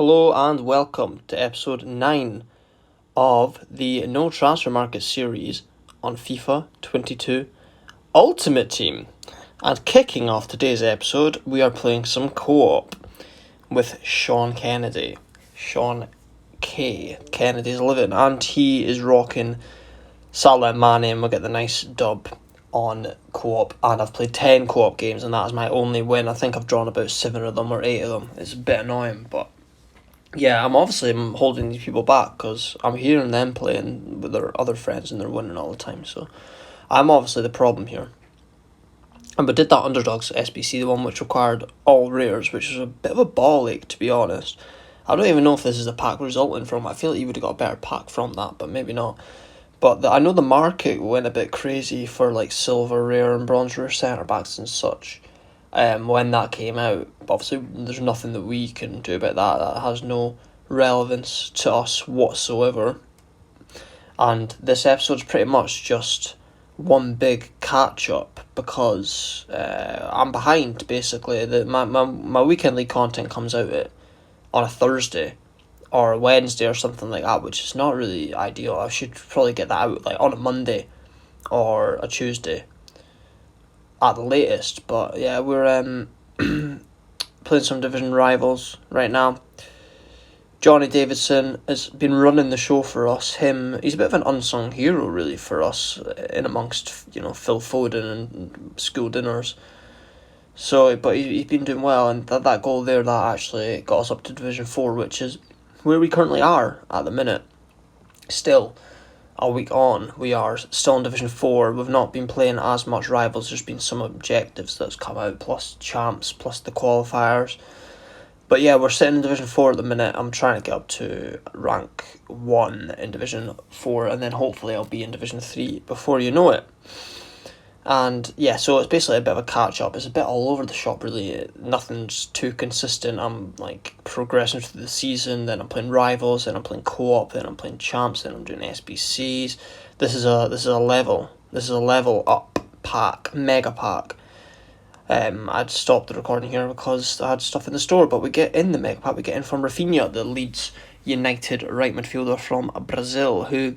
Hello and welcome to episode 9 of the No Transfer Market series on FIFA 22 Ultimate Team. And kicking off today's episode, we are playing some co-op with Sean Kennedy. Sean K. Kennedy's living, and he is rocking Salah and Mane, and we'll get the nice dub on co-op. And I've played 10 co-op games, and that is my only win. I think I've drawn about 7 of them or 8 of them. It's a bit annoying, but yeah, I'm holding these people back because I'm hearing them playing with their other friends and they're winning all the time. So I'm obviously the problem here. And we did that Underdogs SBC, the one which required all rares, which was a bit of a ball ache, to be honest. I don't even know if this is the pack resulting from it. I feel like you would have got a better pack from that, but maybe not. But I know the market went a bit crazy for like silver rare and bronze rare centre backs and such. When that came out, but obviously there's nothing that we can do about that. That has no relevance to us whatsoever. And this episode's pretty much just one big catch up because I'm behind basically. My weekend league content comes out on a Thursday or a Wednesday or something like that, which is not really ideal. I should probably get that out like on a Monday or a Tuesday at the latest. But yeah, we're playing some division rivals right now. Johnny Davidson has been running the show for us. He's a bit of an unsung hero really for us in amongst Phil Foden and school dinners. So, but he's been doing well, and that goal there that actually got us up to Division 4, which is where we currently are at the minute. Still, a week on, we are still in Division 4. We've not been playing as much rivals. There's been some objectives that's come out, plus champs, plus the qualifiers. But yeah, we're sitting in Division 4 at the minute. I'm trying to get up to rank 1 in Division 4, and then hopefully I'll be in Division 3 before you know it. And yeah, so it's basically a bit of a catch-up. It's a bit all over the shop, really. Nothing's too consistent. I'm like progressing through the season, then I'm playing rivals, then I'm playing co-op, then I'm playing champs, then I'm doing SBCs. This is a level up pack, mega pack. I'd stopped the recording here because I had stuff in the store, but we get in the mega pack. We get in from Rafinha, the Leeds United right midfielder from Brazil, who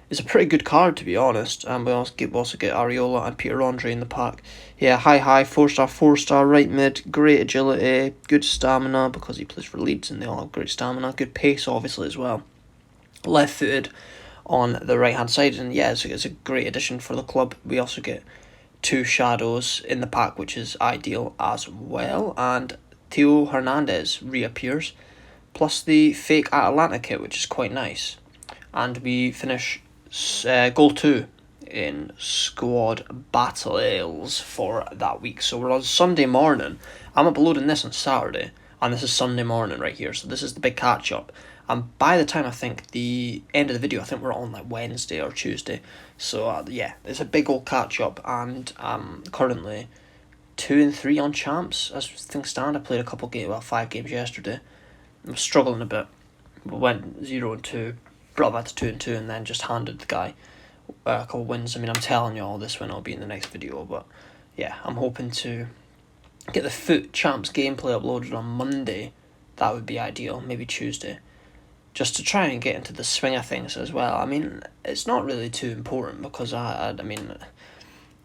is a pretty good card, to be honest. And we also get Areola and Peter Andre in the pack. Yeah, high, 4-star, right mid, great agility, good stamina because he plays for Leeds and they all have great stamina, good pace obviously as well. Left footed on the right hand side, and yeah, it's a great addition for the club. We also get 2 shadows in the pack, which is ideal as well. And Theo Hernandez reappears, plus the fake Atalanta kit, which is quite nice. And we finish goal 2 in squad battles for that week. So we're on Sunday morning. I'm uploading this on Saturday, and this is Sunday morning right here. So this is the big catch up. And by the time I think the end of the video, I think we're on like Wednesday or Tuesday. So yeah, it's a big old catch up, and currently 2-3 on champs as things stand. I played 5 games yesterday. I'm struggling a bit. We went 0-2. Brought that to 2-2, and then just handed the guy a couple wins. I mean, I'm telling you all this when I'll be in the next video, but yeah, I'm hoping to get the Foot Champs gameplay uploaded on Monday. That would be ideal, maybe Tuesday, just to try and get into the swing of things as well. I mean, it's not really too important because I mean,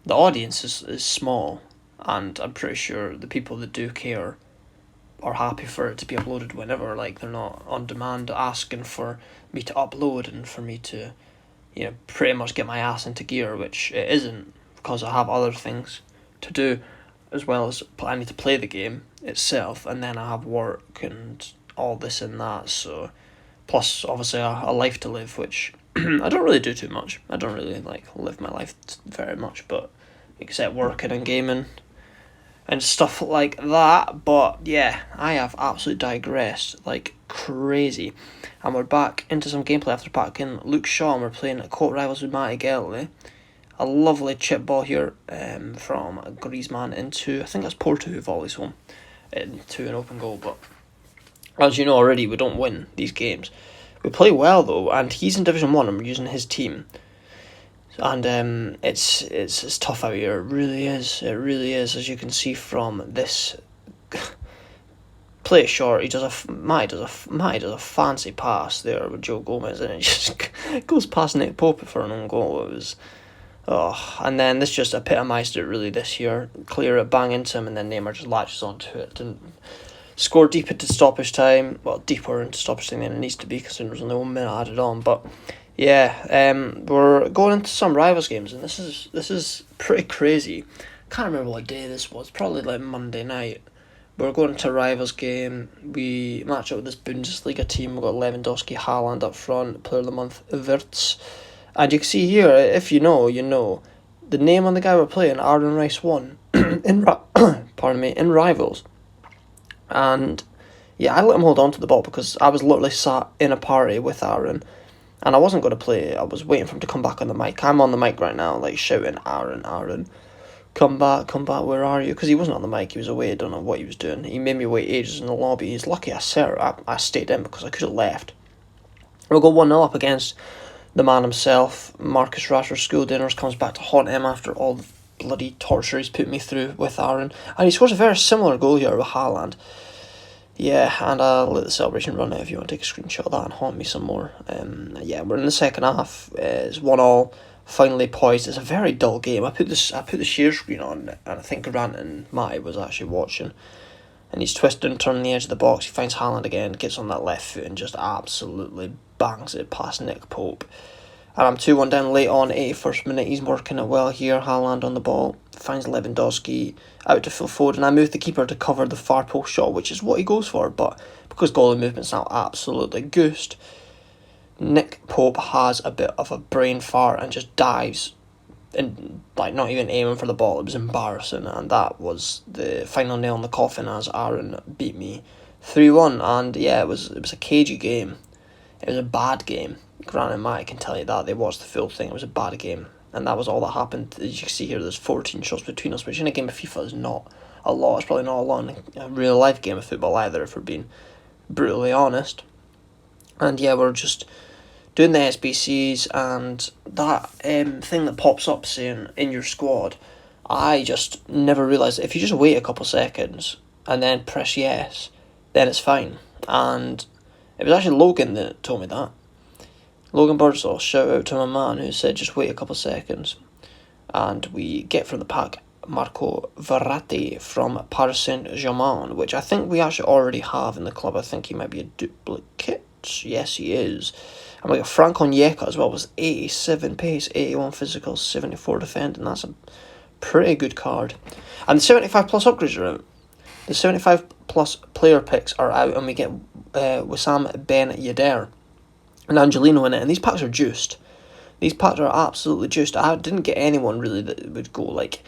the audience is small, and I'm pretty sure the people that do care are happy for it to be uploaded whenever. Like, they're not on demand asking for me to upload and for me to pretty much get my ass into gear, which it isn't, because I have other things to do as well. As I need to play the game itself, and then I have work and all this and that, so plus obviously a life to live, which I don't really do too much. I don't really live my life very much, but except working and gaming and stuff like that. But yeah, I have absolutely digressed like crazy, and we're back into some gameplay after packing Luke Shaw, and we're playing co-op rivals with Matty Geltley. A lovely chip ball here from Griezmann into, I think that's Porto who volleys home into an open goal. But as you know already, we don't win these games. We play well though, and he's in Division 1 and we're using his team. And it's tough out here. It really is, as you can see from this play short. He does a fancy pass there with Joe Gomez, and it just goes past Nick Pope for an own goal. It was, and then this just epitomised it really this year. Clear it, bang into him, and then Neymar just latches onto it and score deep into stoppage time. Well, deeper into stoppage time than it needs to be, because there was only 1 minute added on. But yeah, we're going into some rivals games, and this is pretty crazy. Can't remember what day this was. Probably like Monday night. We're going to a rivals game. We match up with this Bundesliga team. We've got Lewandowski, Haaland up front, player of the month, Wirtz. And you can see here, if you know, you know, the name on the guy we're playing, Aaron Rice, won in in rivals. And yeah, I let him hold on to the ball because I was literally sat in a party with Aaron, and I wasn't going to play. I was waiting for him to come back on the mic. I'm on the mic right now, like shouting, Aaron. Come back, where are you? Because he wasn't on the mic, he was away, I don't know what he was doing. He made me wait ages in the lobby. He's lucky I stayed in because I could have left. We'll go 1-0 up against the man himself. Marcus Rashford, school dinners, comes back to haunt him after all the bloody torture he's put me through with Aaron. And he scores a very similar goal here with Haaland. Yeah, and I'll let the celebration run out if you want to take a screenshot of that and haunt me some more. Yeah, we're in the second half. It's 1-1. Finally poised. It's a very dull game. I put the share screen on, and I think Grant and Matty was actually watching. And he's twisting and turning the edge of the box. He finds Haaland again, gets on that left foot and just absolutely bangs it past Nick Pope. And I'm 2-1 down late on, 81st minute. He's working it well here. Haaland on the ball, finds Lewandowski out to Phil Foden. I move the keeper to cover the far post shot, which is what he goes for. But because goalie movement's now absolutely goosed, Nick Pope has a bit of a brain fart and just dives, and like not even aiming for the ball. It was embarrassing, and that was the final nail in the coffin as Aaron beat me 3-1. And yeah, it was a cagey game. It was a bad game. Grant and Mike can tell you that. They watched the full thing. It was a bad game, and that was all that happened. As you can see here, there's 14 shots between us, which in a game of FIFA is not a lot. It's probably not a lot in a real life game of football either, if we're being brutally honest. And yeah, we're just doing the SBCs, and that thing that pops up saying in your squad, I just never realised that if you just wait a couple seconds and then press yes, then it's fine. And it was actually Logan that told me that. Logan Birdsall, shout out to my man who said just wait a couple seconds. And we get from the pack Marco Verratti from Paris Saint-Germain, which I think we actually already have in the club. I think he might be a duplicate. Yes, he is. And we got Frank Onyeka as well, was 87 pace, 81 physical, 74 defending. That's a pretty good card. And the 75 plus upgrades are out. The 75 plus player picks are out, and we get Wissam Ben Yedder and Angelino in it. And these packs are juiced. These packs are absolutely juiced. I didn't get anyone really that would go like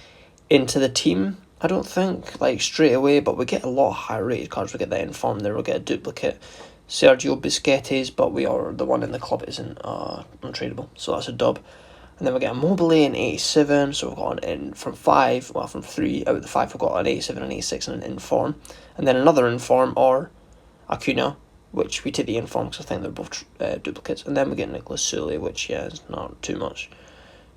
into the team, I don't think, like straight away, but we get a lot of high rated cards. We get that Inform there, we'll get a duplicate Sergio Busquets, but we are the one in the club isn't untradeable, so that's a dub. And then we get a Mobile in 87, so we've got an in from 3 out of the 5 we've got an 87, an 86 and an Inform. And then another Inform or Acuna, which we take the Inform because I think they're both duplicates. And then we get Nicolas Sully, which yeah, is not too much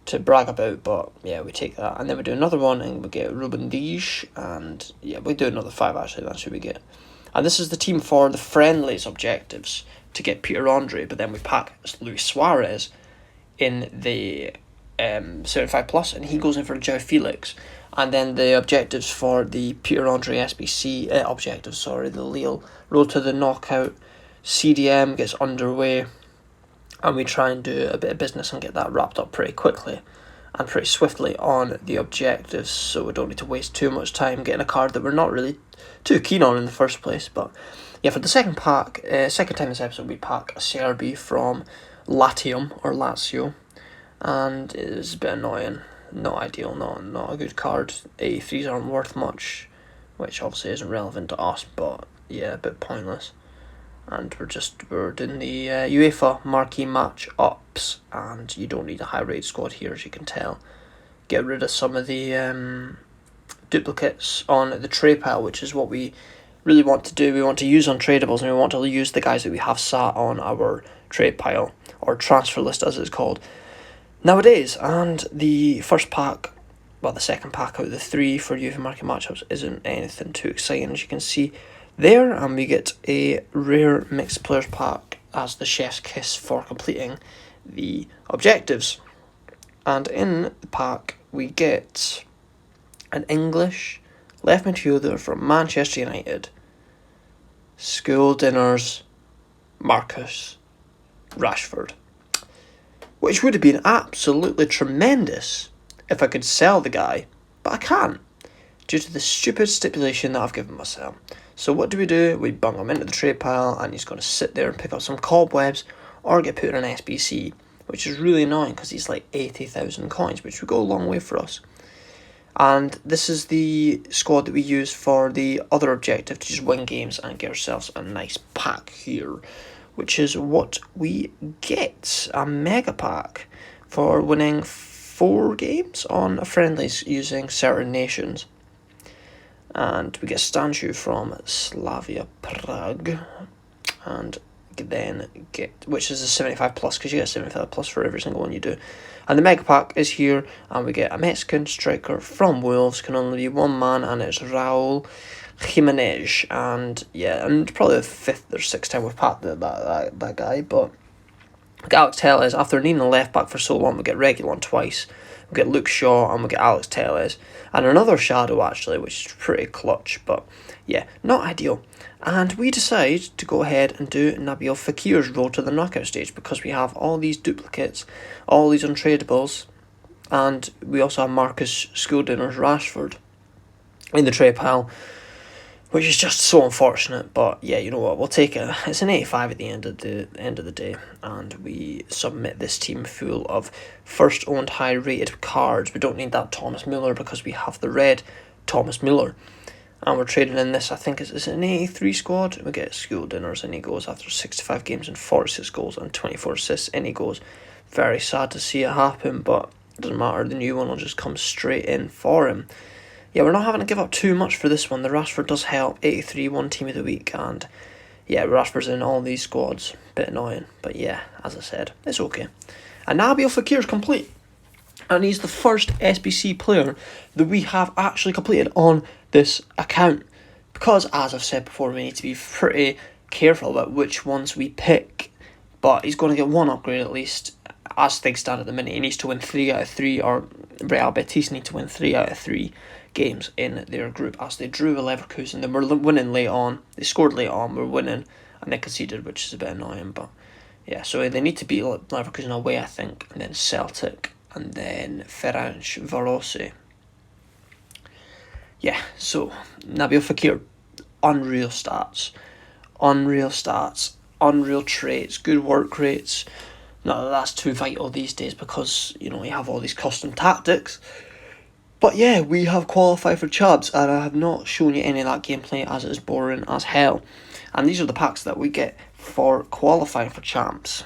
to brag about, but yeah, we take that. And then we do another one and we get Ruben Dias, and yeah, we do another 5 actually, that's who we get. And this is the team for the friendlies objectives to get Peter Andre, but then we pack Luis Suarez in the 75 plus, and he goes in for Joe Felix. And then the objectives for the Peter Andre SBC the Lille road to the knockout CDM gets underway, and we try and do a bit of business and get that wrapped up pretty quickly and pretty swiftly on the objectives, so we don't need to waste too much time getting a card that we're not really too keen on in the first place. But yeah, for the second time this episode, we pack a CRB from Lazio, and it is a bit annoying, not ideal, not a good card. 83s aren't worth much, which obviously isn't relevant to us, but yeah, a bit pointless. And we're doing the UEFA marquee match ups, and you don't need a high rate squad here, as you can tell. Get rid of some of the duplicates on the trade pile, which is what we really want to do. We want to use untradables, and we want to use the guys that we have sat on our trade pile, or transfer list as it's called nowadays. And the second pack out of the 3 for UEFA market matchups isn't anything too exciting. As you can see, there, and we get a rare mixed players pack as the chef's kiss for completing the objectives. And in the pack we get an English left midfielder from Manchester United, school dinners, Marcus Rashford, which would have been absolutely tremendous if I could sell the guy, but I can't, due to the stupid stipulation that I've given myself. So what do? We bung him into the trade pile, and he's going to sit there and pick up some cobwebs, or get put in an SBC, which is really annoying because he's like 80,000 coins, which would go a long way for us. And this is the squad that we use for the other objective, to just win games and get ourselves a nice pack here, which is what we get, a mega pack for winning 4 games on friendlies using certain nations. And we get Stanchu from Slavia Prague, and then get, which is a 75 plus, because you get 75 plus for every single one you do. And the mega pack is here, and we get a Mexican striker from Wolves, can only be one man, and it's Raul Jimenez. And yeah, and probably the 5th or 6th time we've packed that guy. But Alex Telles, after needing a left back for so long, we get Reguilon twice, we get Luke Shaw, and we get Alex Telles, and another Shadow actually, which is pretty clutch, but yeah, not ideal. And we decide to go ahead and do Nabil Fekir's road to the knockout stage, because we have all these duplicates, all these untradables, and we also have Marcus School Dinners Rashford in the trade pile, which is just so unfortunate. But yeah, you know what, we'll take it. It's an 85 at the end of the day, and we submit this team full of first owned high rated cards. We don't need that Thomas Müller because we have the red Thomas Müller. And we're trading in this, I think it's an 83 squad. We get School Dinners, and he goes after 65 games and 46 goals and 24 assists, and he goes. Very sad to see it happen, but it doesn't matter, the new one will just come straight in for him. Yeah, we're not having to give up too much for this one. The Rashford does help, 83, one team of the week, and yeah, Rashford's in all these squads. Bit annoying, but yeah, as I said, it's okay. And Nabil Fekir's complete. And he's the first SBC player that we have actually completed on this account. Because, as I've said before, we need to be pretty careful about which ones we pick. But he's going to get 1 upgrade at least. As things stand at the minute, he needs to win 3 out of 3, or Real Betis need to win 3 out of 3 games in their group, as they drew with Leverkusen. They were winning late on. They scored late on, were winning, and they conceded, which is a bit annoying. But yeah, so they need to beat Leverkusen away, I think, and then Celtic, and then Ferencvárosi. Yeah, so Nabil Fekir, unreal stats, unreal traits, good work rates. Not that that's too vital these days, because you know you have all these custom tactics. But yeah, we have qualified for Champs, and I have not shown you any of that gameplay, as it is boring as hell. And these are the packs that we get for qualifying for Champs.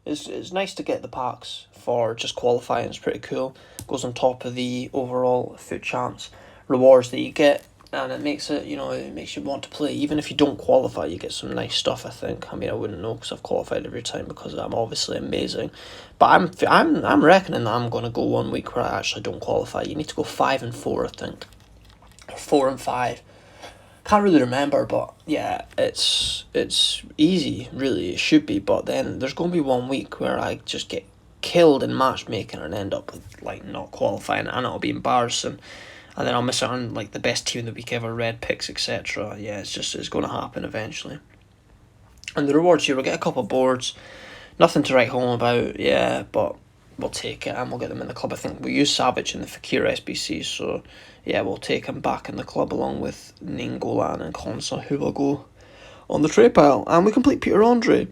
It's nice to get the packs for just qualifying. It's pretty cool. Goes on top of the overall FUT Champs rewards that you get, and it makes it, you know, it makes you want to play. Even if you don't qualify, you get some nice stuff, I think. I mean, I wouldn't know because I've qualified every time, because I'm obviously amazing. But I'm reckoning that I'm going to go 1 week where I actually don't qualify. You need to go 5 and 4, I think. 4 and 5. Can't really remember, but yeah, it's easy, really. It should be, but then there's going to be 1 week where I just get killed in matchmaking and end up with like not qualifying, and it'll be embarrassing. And then I'll miss out on like the best team of the week ever, red picks, etc. Yeah, it's going to happen eventually. And the rewards here, we'll get a couple of boards, nothing to write home about, yeah, but we'll take it and we'll get them in the club. I think we use Savage in the Fekir SBC, so yeah, we'll take him back in the club along with Ningolan and Konsa, who will go on the trade pile. And we complete Peter Andre.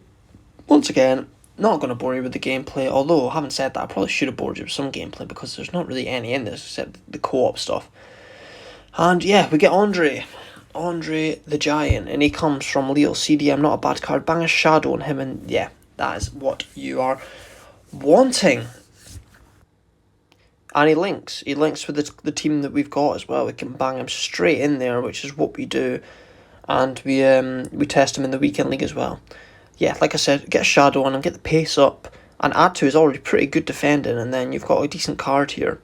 Once again, not going to bore you with the gameplay, although having said that, I probably should have bored you with some gameplay, because there's not really any in this except the co-op stuff. And yeah, we get Andre the Giant, and he comes from Lille CDM, not a bad card. Bang a shadow on him, and yeah, that is what you are wanting. And he links with the team that we've got as well. We can bang him straight in there, which is what we do. And we test him in the weekend league as well. Yeah, like I said, get a shadow on him, get the pace up, and add to his already pretty good defending, and then you've got a decent card here.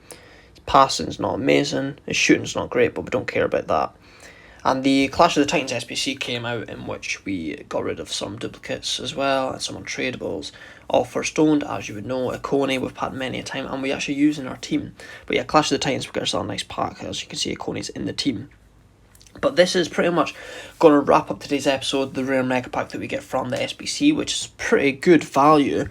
His passing's not amazing, his shooting's not great, but we don't care about that. And the Clash of the Titans SBC came out, in which we got rid of some duplicates as well, and some untradables, all first owned, as you would know. A Coney we've had many a time, and we actually use in our team. But yeah, Clash of the Titans, we got ourselves a nice pack. As you can see, a Coney's in the team. But this is pretty much going to wrap up today's episode, the rare mega pack that we get from the SBC, which is pretty good value.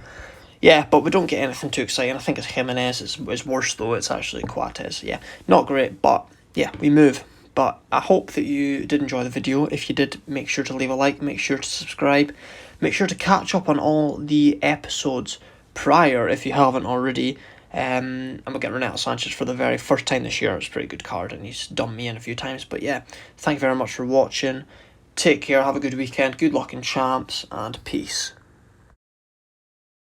Yeah, but we don't get anything too exciting. I think it's Jimenez is worse, though. It's actually Coates. Yeah, not great, but yeah, we move. But I hope that you did enjoy the video. If you did, make sure to leave a like, make sure to subscribe, make sure to catch up on all the episodes prior if you haven't already. And we're getting Renato Sanchez for the very first time this year. It's a pretty good card, and he's done me in a few times. But yeah, thank you very much for watching. Take care, have a good weekend, good luck in champs, and peace.